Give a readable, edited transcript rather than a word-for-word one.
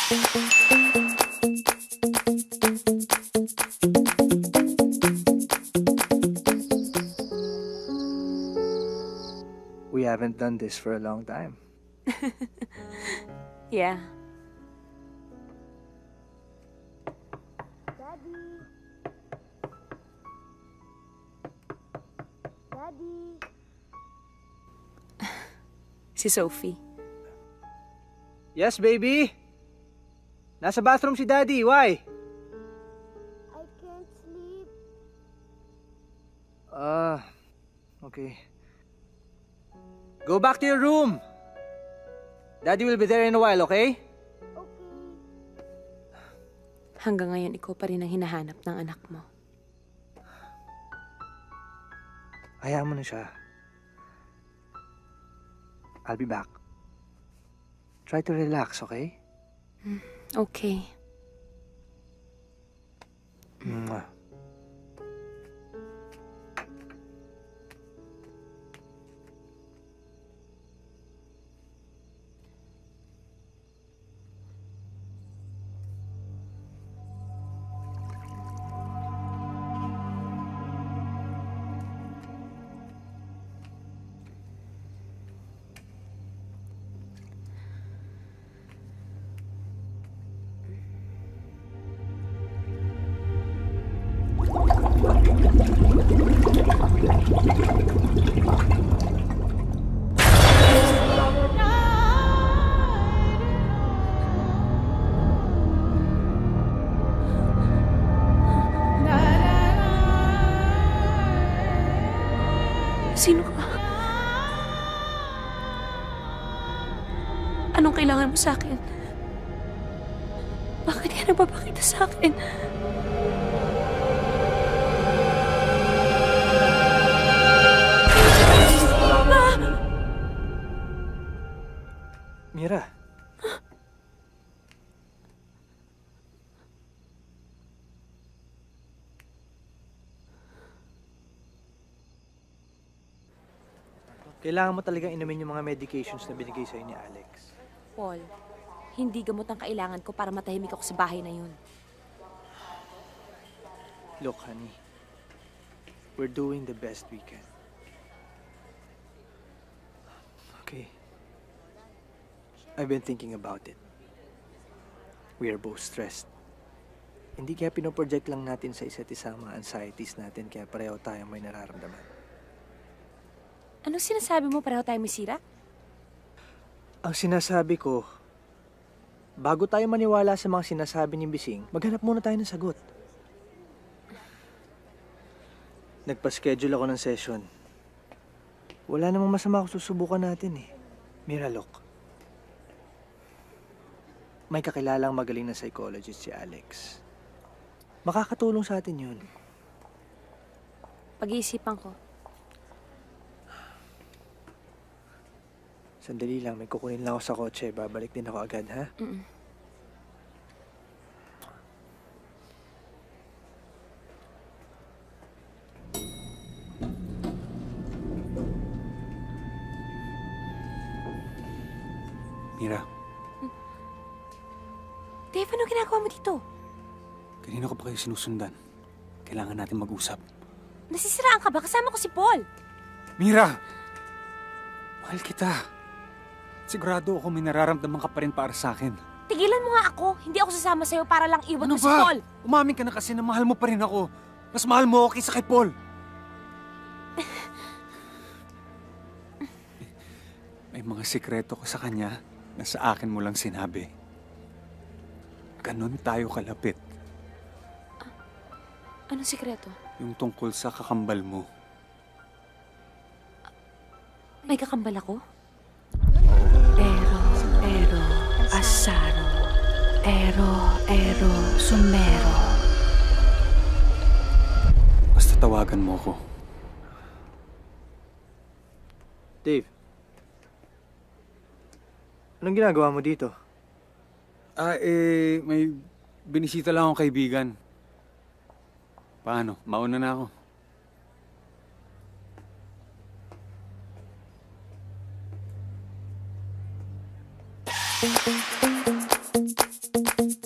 We haven't done this for a long time. Yeah. Daddy. Daddy. Si Sophie. Yes, baby? Nasa bathroom si Daddy. Why? I can't sleep. Okay. Go back to your room. Daddy will be there in a while, okay? Okay. Hanggang ngayon, ikaw pa rin ang hinahanap ng anak mo. Hayaan mo na siya. I'll be back. Try to relax, okay? Okay. Mwah. Sino ka? Anong kailangan mo sa akin? Bakit ka nagpapakita sa akin? Mira. Kailangan mo talagang inumin yung mga medications na binigay sa'yo ni Alex. Paul, hindi gamot ang kailangan ko para matahimik ako sa bahay na yun. Look, honey. We're doing the best we can. Okay. I've been thinking about it. We are both stressed. Hindi kaya pinoproject lang natin sa isa't isa ang mga anxieties natin kaya pareho tayo may nararamdaman. Anong sinasabi mo pareho tayo may sira? Ang sinasabi ko, bago tayo maniwala sa mga sinasabi ni Bising, maghanap muna tayo ng sagot. Nagpa-schedule ako ng session. Wala namang masama kung susubukan natin eh. Mira, look. May kakilalang magaling na psychologist si Alex. Makakatulong sa atin yun. Pag-iisipan ko. Sandali lang, may kukunin lang ako sa kotse. Babalik din ako agad, ha? Mira. Dave, ano ginagawa mo dito? Kanina ko pa kayo sinusundan. Kailangan natin mag-usap. Nasisiraan ka ba? Kasama ko si Paul. Mira! Mahal kita. Sigurado ako may nararamdaman ka pa rin para sa akin. Tigilan mo nga ako. Hindi ako sasama sa'yo para lang iwan Ano mo si ba? Paul. Umamin ka na kasi na mahal mo pa rin ako. Mas mahal mo ako kaysa kay Paul. May mga sikreto ko sa kanya na sa akin mo lang sinabi. Ganon tayo kalapit. Anong sikreto? Yung tungkol sa kakambal mo. May kakambal ako? Ero, asaro. Ero, sumero. Basta tawagan mo ko. Dave. Anong ginagawa mo dito? May binisita lang akong kaibigan. Paano? Mauna na ako. Daddy.